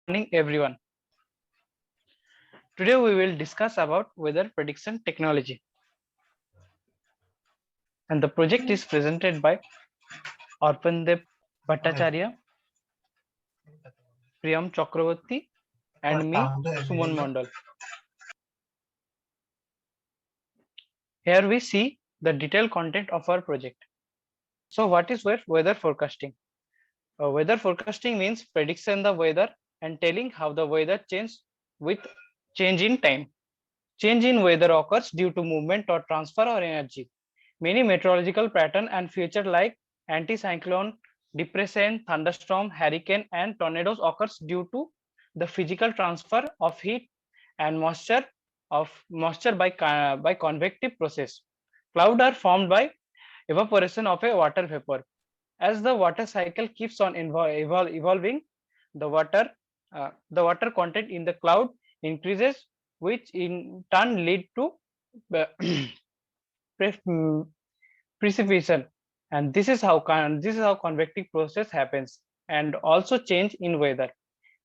Morning everyone. Today we will discuss about weather prediction technology, and the project is presented by Arpandev Bhattacharya, Priyam Chakravarti and me, Suman Mandal. Here we see the detailed content of our project. So what is weather forecasting? Weather forecasting means prediction the weather and telling how the weather changes with change in time. Change in weather occurs due to movement or transfer or energy. Many meteorological patterns and features like anticyclone, depression, thunderstorm, hurricane, and tornadoes occurs due to the physical transfer of heat and moisture by convective process. Clouds are formed by evaporation of a water vapor. As the water cycle keeps on evolving, the water content in the cloud increases, which in turn lead to uh, precipitation, and this is how convective process happens. And also change in weather,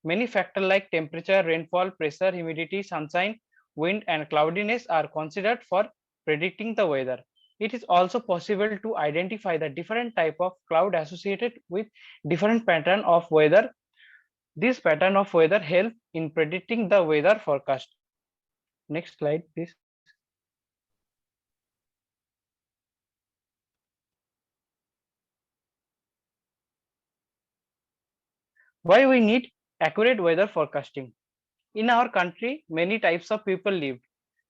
many factors like temperature, rainfall, pressure, humidity, sunshine, wind and cloudiness are considered for predicting the weather. It is also possible to identify the different type of cloud associated with different pattern of weather. This pattern of weather help in predicting the weather forecast. Next slide please. Why we need accurate weather forecasting? In our country, many types of people live.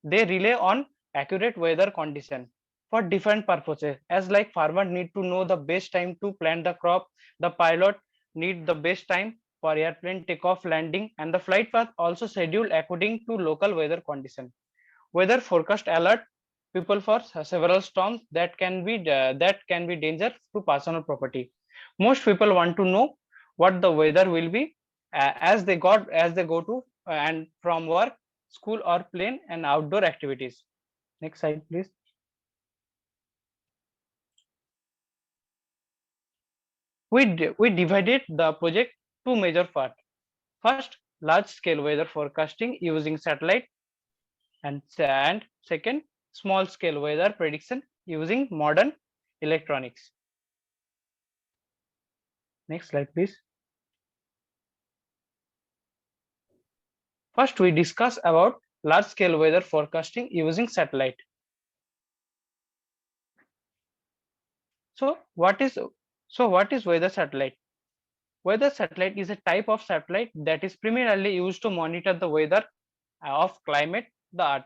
They rely on accurate weather condition for different purposes. As like farmer need to know the best time to plant the crop, the pilot need the best time for airplane takeoff, landing, and the flight path also scheduled according to local weather condition. Weather forecast alert people for several storms that can be danger to personal property. Most people want to know what the weather will be as they go to and from work, school or plane and outdoor activities. Next slide please. We divided the project two major parts. First, large scale weather forecasting using satellite, and second, small scale weather prediction using modern electronics. Next slide please. First, we discuss about large scale weather forecasting using satellite. So what is weather satellite? Weather satellite is a type of satellite that is primarily used to monitor the weather of climate the earth.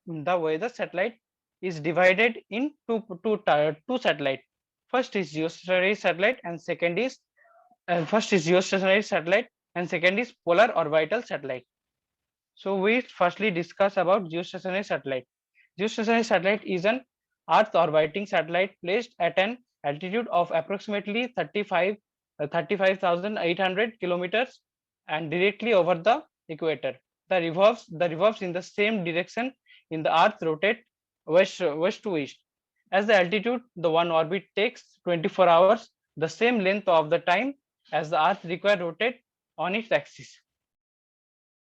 The weather satellite is divided in two satellite. First is geostationary satellite and second is polar orbital satellite. So we firstly discuss about geostationary satellite. Geostationary satellite is an earth orbiting satellite placed at an altitude of approximately 35,800 kilometers and directly over the equator. The revolves in the same direction in the earth rotate west to east. As the altitude, the one orbit takes 24 hours, the same length of the time as the earth require rotate on its axis.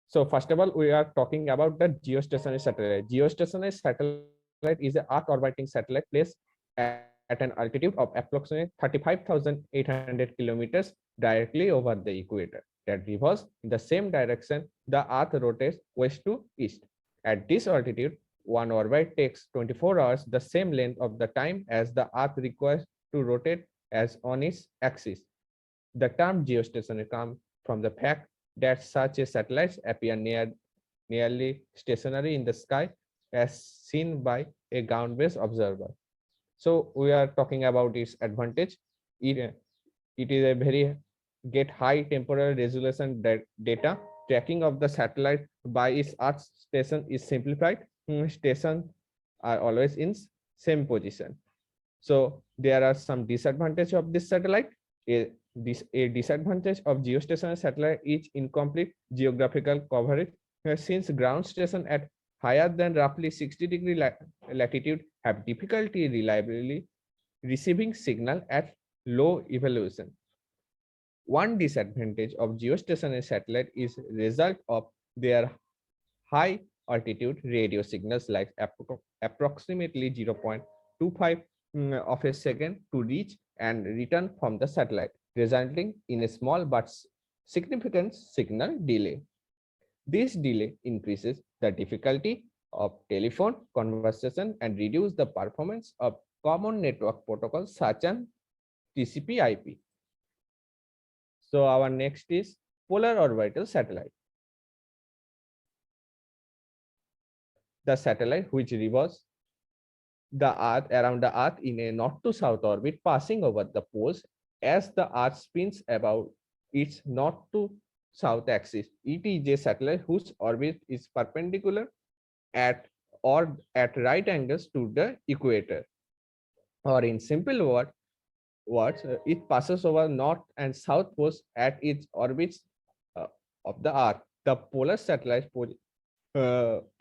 So first of all, we are talking about the geostationary satellite. Geostationary satellite is an Earth orbiting satellite placed at an altitude of approximately 35,800 kilometers directly over the equator that revolves in the same direction the Earth rotates west to east. At this altitude, one orbit takes 24 hours, the same length of the time as the Earth requires to rotate as on its axis. The term geostationary comes from the fact that such a satellites appear nearly stationary in the sky as seen by a ground-based observer. So we are talking about its advantage. It is a very get high temporal resolution data. Tracking of the satellite by its Earth station is simplified. Stations are always in same position. So there are some disadvantages of this satellite. A disadvantage of geostationary satellite is incomplete geographical coverage, since ground station at higher than roughly 60-degree latitude have difficulty reliably receiving signal at low evaluation. One disadvantage of geostationary satellite is result of their high altitude radio signals like approximately 0.25 of a second to reach and return from the satellite, resulting in a small but significant signal delay. This delay increases the difficulty of telephone conversation and reduce the performance of common network protocols such as TCP/IP. So our next is polar orbital satellite. The satellite which revolves the Earth around the Earth in a north to south orbit, passing over the poles as the Earth spins about its north to south axis. It is a satellite whose orbit is perpendicular at or at right angles to the equator. Or in simple words, it passes over north and south poles at its orbits uh, of the Earth. The polar satellite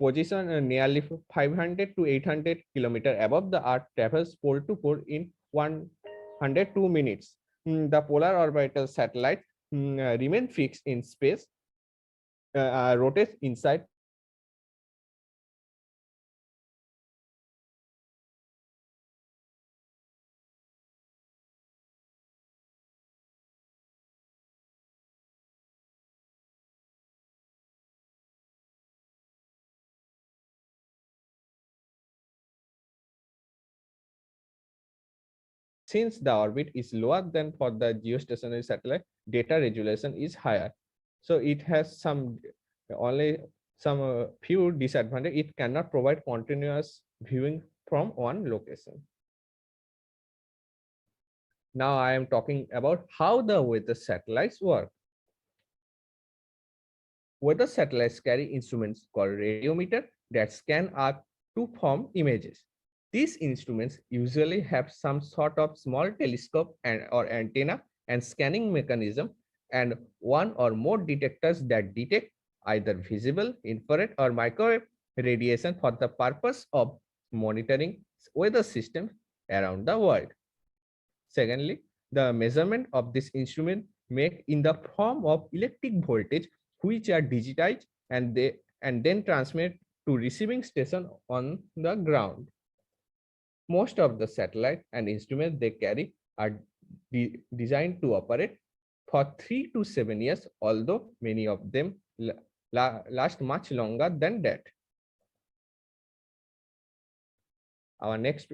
position nearly 500 to 800 kilometers above the Earth travels pole to pole in 102 minutes. The polar orbital satellite remain fixed in space, rotates inside since the orbit is lower than for the geostationary satellite, data resolution is higher. So it has some only some few disadvantages. It cannot provide continuous viewing from one location. Now I am talking about how the weather satellites work. Weather satellites carry instruments called radiometer that scan Earth to form images. These instruments usually have some sort of small telescope or antenna and scanning mechanism and one or more detectors that detect either visible, infrared, or microwave radiation for the purpose of monitoring weather systems around the world. Secondly, the measurement of this instrument make in the form of electric voltage, which are digitized and then transmit to receiving station on the ground. Most of the satellite and instruments they carry are designed to operate for 3 to 7 years, although many of them last much longer than that. Our next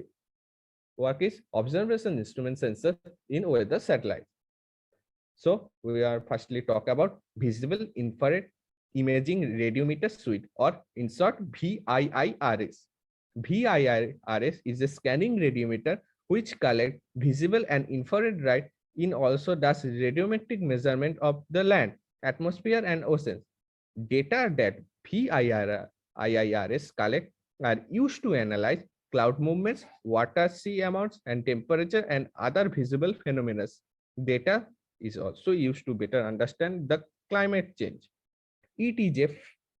work is observation instrument sensor in weather satellites. So we are firstly talk about visible infrared imaging radiometer suite, or in short VIIRS. VIIRS is a scanning radiometer which collect visible and infrared light in also does radiometric measurement of the land, atmosphere and oceans. Data that VIIRS collect are used to analyze cloud movements, water sea amounts, and temperature and other visible phenomena. Data is also used to better understand the climate change. It is a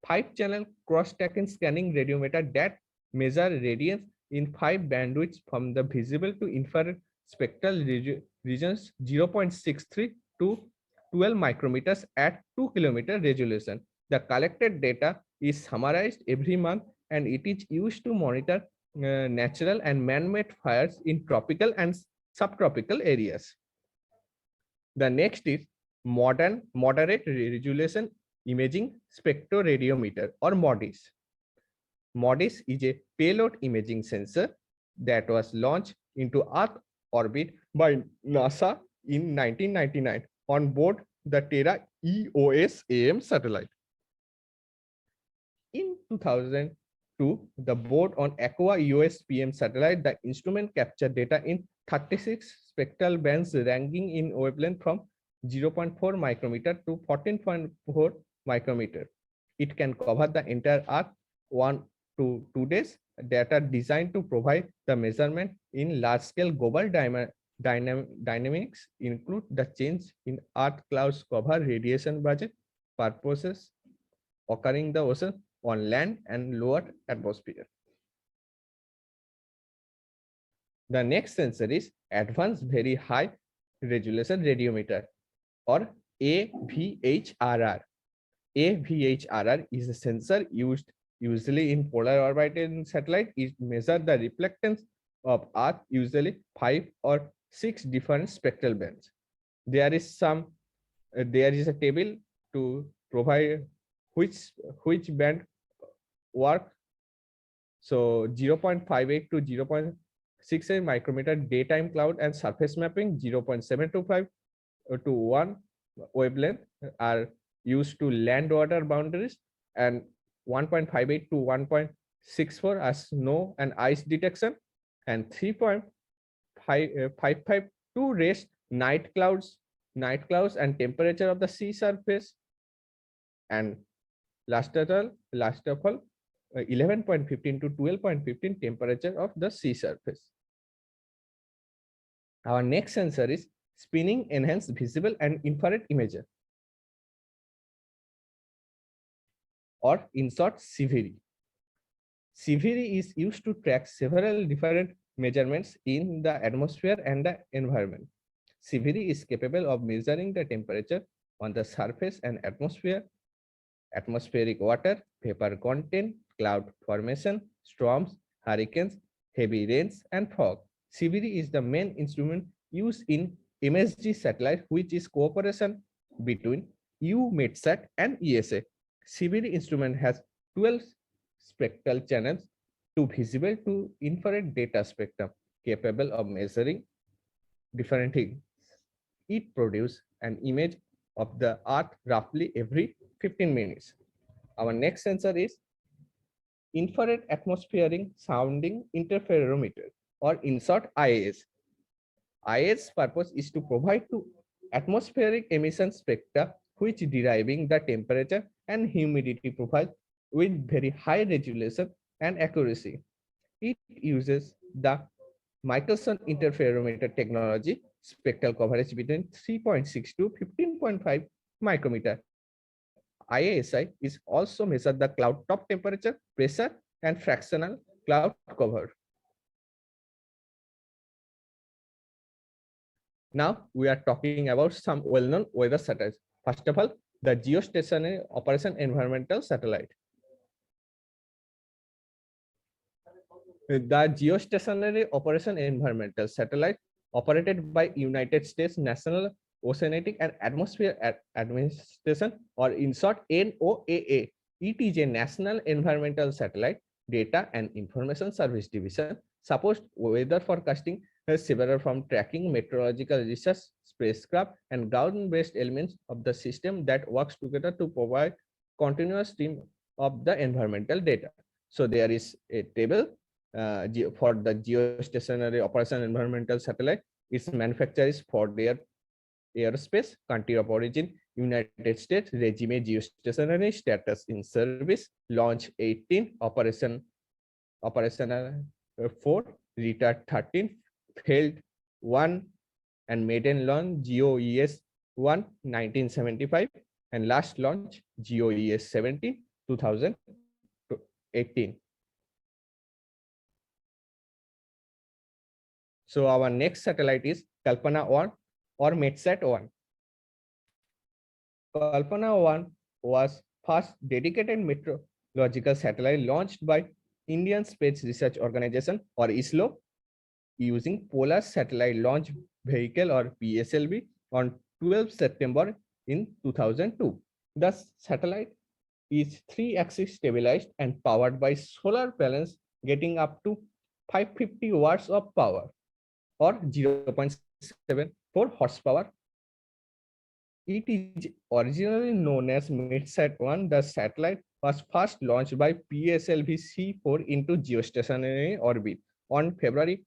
5-channel cross-tracking scanning radiometer that measure radiance in 5 bandwidths from the visible to infrared spectral regions 0.63 to 12 micrometers at 2 kilometer resolution. The collected data is summarized every month and it is used to monitor natural and man-made fires in tropical and subtropical areas. The next is modern moderate resolution imaging spectroradiometer, or MODIS. MODIS is a payload imaging sensor that was launched into Earth orbit by NASA in 1999 on board the Terra EOS AM satellite. In 2002, the board on Aqua EOS PM satellite, the instrument captured data in 36 spectral bands ranging in wavelength from 0.4 micrometer to 14.4 micrometer. It can cover the entire Earth 1 to 2 days. Data designed to provide the measurement in large-scale global dynamics include the change in Earth clouds cover, radiation budget, purposes occurring the ocean, on land and lower atmosphere. The next sensor is advanced very high resolution radiometer, or AVHRR. AVHRR is a sensor used usually in polar orbiting satellite. It measures the reflectance of Earth, usually 5 or 6 different spectral bands. There is a table to provide which band work. So 0.58 to 0.68 micrometer daytime cloud and surface mapping, 0.725 to 1 wavelength are used to land water boundaries, and 1.58 to 1.64 as snow and ice detection, and 3.552 to rest night clouds and temperature of the sea surface, and last of all 11.15 to 12.15 temperature of the sea surface. Our next sensor is spinning enhanced visible and infrared imager, or in short CVRI. CVRI is used to track several different measurements in the atmosphere and the environment. CVRI is capable of measuring the temperature on the surface and atmosphere, atmospheric water, vapor content, cloud formation, storms, hurricanes, heavy rains, and fog. CVRI is the main instrument used in MSG satellite, which is cooperation between EUMETSAT and ESA. CVRI instrument has 12 spectral channels to visible to infrared data spectrum capable of measuring different things. It produces an image of the Earth roughly every 15 minutes. Our next sensor is infrared atmospheric sounding interferometer, or in short IAS. IAS purpose is to provide to atmospheric emission spectra which deriving the temperature and humidity profile with very high resolution and accuracy. It uses the Michelson interferometer technology, spectral coverage between 3.6 to 15.5 micrometer. IASI is also measure the cloud top temperature, pressure, and fractional cloud cover. Now we are talking about some well-known weather satellites. First of all, the geostationary operation environmental satellite. The geostationary operation environmental satellite operated by United States National Oceanic and Atmospheric Administration, or in short NOAA. It is a national environmental satellite data and information service division, supports weather forecasting, several from tracking, meteorological research, spacecraft, and ground-based elements of the system that works together to provide continuous stream of the environmental data. So there is a table for the geostationary operation environmental satellite. Its manufacturer is Ford Aerospace, country of origin United States, regime geostationary, status in service, launch 18, operational 4, retired 13, failed 1, and maiden launch GOES 1 1975, and last launch GOES 17 2018. So our next satellite is Kalpana 1 or METSAT 1. Kalpana 1 was first dedicated meteorological satellite launched by Indian Space Research Organization, or ISRO, using Polar Satellite Launch Vehicle, or PSLV, on 12 September in 2002. The satellite is 3-axis stabilized and powered by solar panels, getting up to 550 watts of power, or 0.74 horsepower. It is originally known as METSAT-1. The satellite was first launched by PSLV-C4 into geostationary orbit on February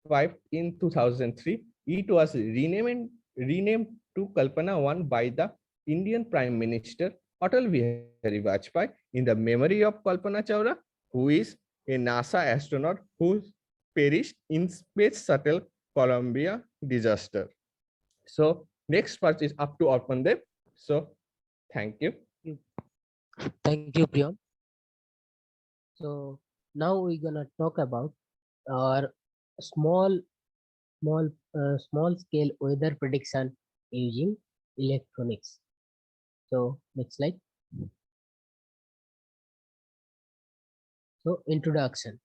5 in 2003. It was renamed to Kalpana 1 by the Indian Prime Minister Atal Bihari Vajpayee in the memory of Kalpana Chawla, who is a NASA astronaut who perished in Space Shuttle Columbia disaster. So next part is up to Arpandev. So thank you. Thank you, Priyan. So now we're gonna talk about our small small scale weather prediction using electronics. So next slide. So introduction.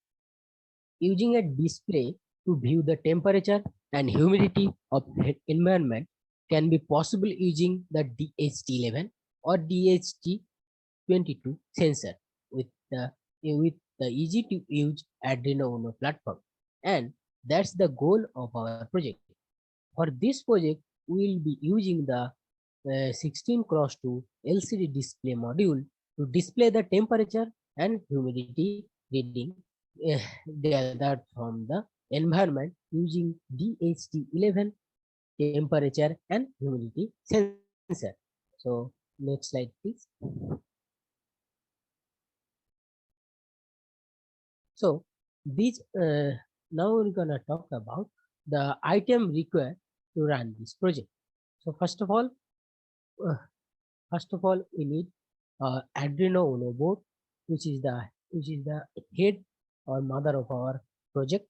Using a display to view the temperature and humidity of the environment can be possible using the DHT11 or DHT22 sensor with the easy to use Arduino Uno platform. And that's the goal of our project. For this project, we will be using the 16x2 LCD display module to display the temperature and humidity reading gathered from the environment using DHT11 temperature and humidity sensor. So next slide, please. So these now we're gonna talk about the item required to run this project. So first of all, we need Arduino Uno board, which is the head or mother of our project.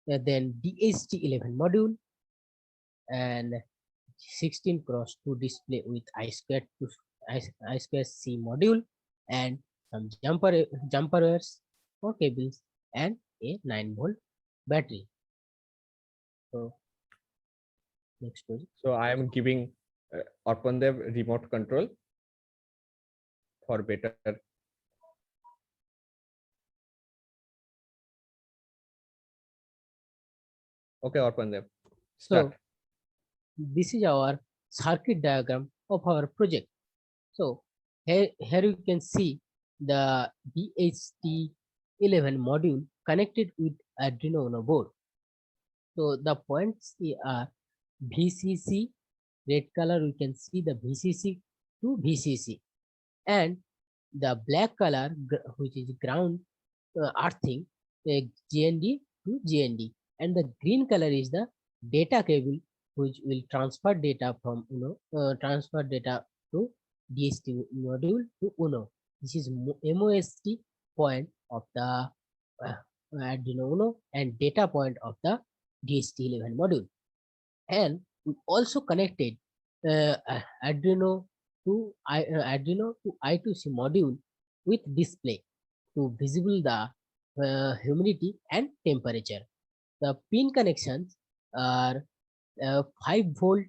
Then DHT11 module and 16x2 display with I2C module and some jumper wires or cables and a 9-volt battery. So next project. So I am giving Arpandev remote control for better. Okay, Arpandev. So this is our circuit diagram of our project. So here you can see the DHT11 module connected with Arduino Uno board. So the points are VCC, red color we can see the VCC to VCC, and the black color which is ground earthing GND to GND, and the green color is the data cable which will transfer data from transfer data to DHT module to Uno. This is MOST point of the Arduino Uno and data point of the DHT11 module. And we also connected Arduino to I2C module with display to visible the humidity and temperature. The pin connections are 5-volt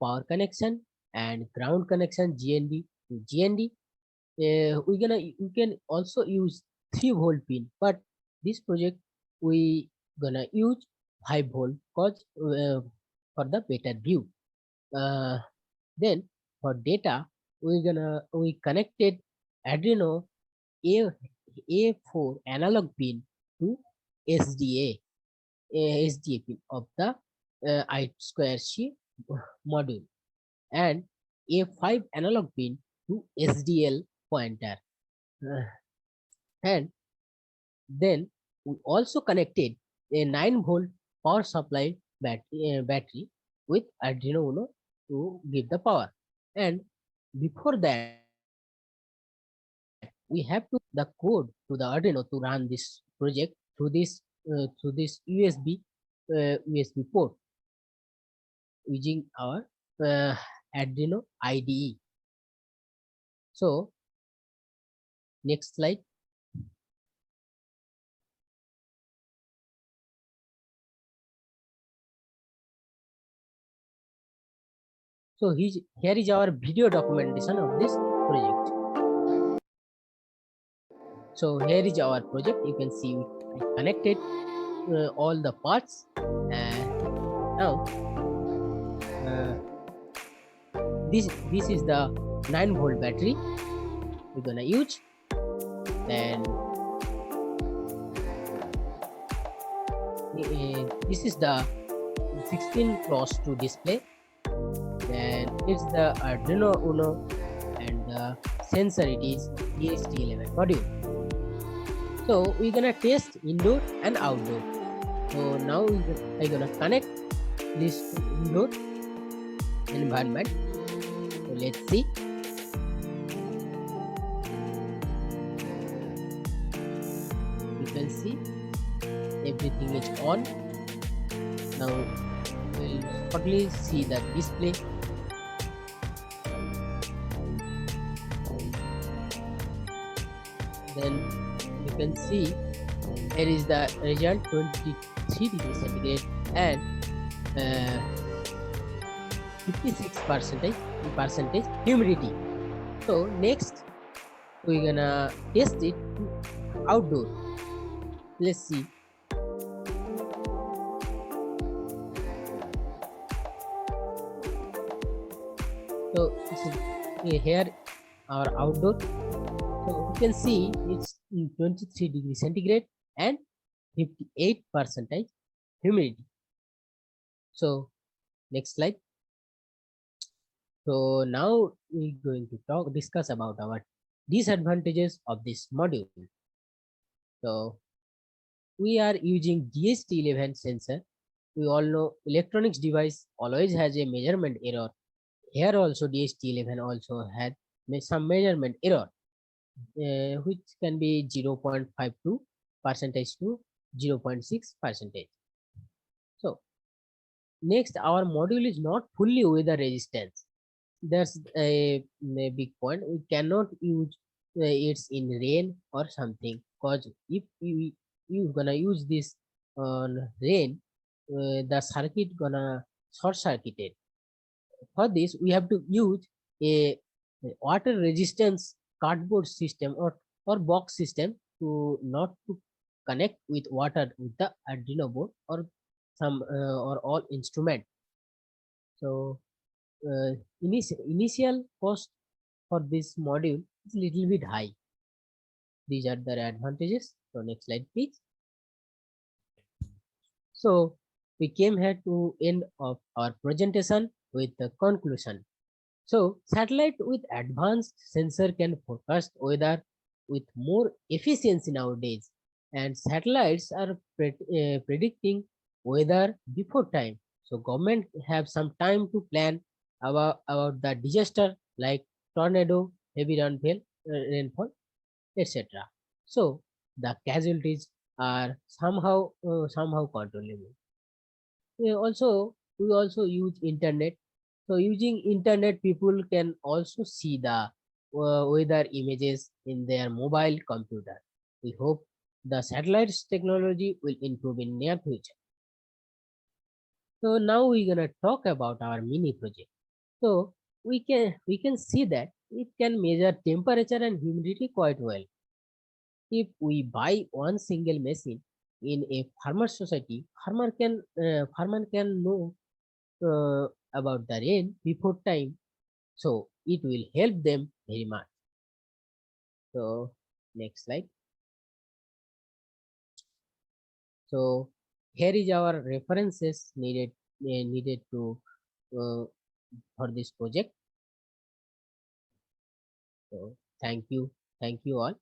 power connection and ground connection GND to GND. We can also use 3-volt pin, but this project we gonna use 5-volt cause for the better view. Then for data we connected Arduino A4 analog pin to SDA pin of the I2C module and A5 analog pin to SDL pointer. And then we also connected a 9-volt power supply battery with Arduino Uno to give the power. And before that, we have to the code to the Arduino to run this project through this USB port using our Arduino IDE. So next slide. So here is our video documentation of this project. So here is our project. You can see we connected all the parts, and now this is the 9-volt battery we're gonna use, and this is the 16x2 display. Then it's the Arduino Uno, and the sensor it is DHT11 module. So we're gonna test indoor and outdoor. So now I'm gonna connect this indoor environment. So let's see. You can see everything is on. Now we'll shortly see the display. Then you can see here is the result 23 degrees centigrade and 56% humidity. So next we're gonna test it outdoor. Let's see. So here our outdoor. So you can see it's 23 degrees centigrade and 58% humidity. So next slide. So now we're going to discuss about our disadvantages of this module. So we are using DHT11 sensor. We all know electronics device always has a measurement error. Here also DHT11 also had some measurement error, which can be 0.52% to 0.6%. So next, our module is not fully weather resistant. That's a big point. We cannot use it's in rain or something, because if you gonna use this on rain, the circuit gonna short circuited. For this, we have to use a water resistance cardboard system or box system to not to connect with water with the Arduino board or some or all instrument. So initial cost for this module is little bit high. These are the advantages. So next slide, please. So we came here to end of our presentation with the conclusion. So satellite with advanced sensor can forecast weather with more efficiency nowadays, and satellites are predicting weather before time. So government have some time to plan about the disaster like tornado, heavy rainfall, etc. So the casualties are somehow controllable. We also use internet. So using internet, people can also see the weather images in their mobile computer. We hope the satellites technology will improve in near future. So now we're gonna talk about our mini project. So we can see that it can measure temperature and humidity quite well. If we buy one single machine in a farmer society, farmer can know about the rain before time, so it will help them very much. So next slide. So here is our references needed to for this project. So thank you all.